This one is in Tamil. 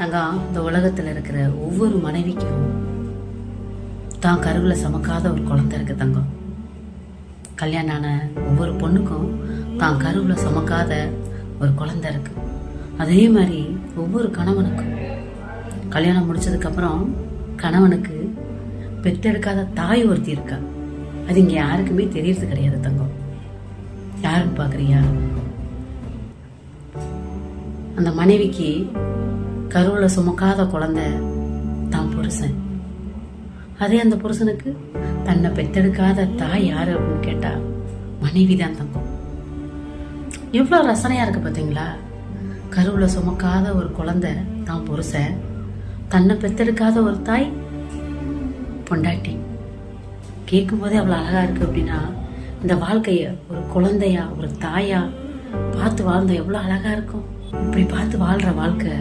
தங்கம், இந்த உலகத்தில் இருக்கிற ஒவ்வொரு மனைவிக்கும் தான் கருவில் சுமக்காத ஒரு குழந்தை இருக்கு தங்கம். கல்யாணம் ஆன ஒவ்வொரு பொண்ணுக்கும் தான் கருவில் சுமக்காத ஒரு குழந்தை இருக்கு. அதே மாதிரி ஒவ்வொரு கணவனுக்கும் கல்யாணம் முடிச்சதுக்கப்புறம் கணவனுக்கு பெத்தெடுக்காத தாய் ஒருத்தி இருக்கா. அது இங்கே யாருக்குமே தெரியறது கிடையாது தங்கம். யாருன்னு பார்க்குறியா? அந்த மனைவிக்கு கருவில் சுமக்காத குழந்தை தான் புருஷன். அதே அந்த புருஷனுக்கு தன்னை பெத்தெடுக்காத தாய் யாரு அப்படின்னு கேட்டா மனைவி தான் தங்கம். எவ்வளோ ரசனையா இருக்கு பார்த்தீங்களா? கருவில் சுமக்காத ஒரு குழந்தை தான் புருஷன், தன்னை பெத்தெடுக்காத ஒரு தாய் பொண்டாட்டி. கேட்கும் போதே அவ்வளோ அழகா இருக்கு. அப்படின்னா இந்த வாழ்க்கைய ஒரு குழந்தையா ஒரு தாயா பார்த்து வாழ்ந்தா எவ்வளோ அழகா இருக்கும். இப்படி பார்த்து வாழ்ற வாழ்க்கை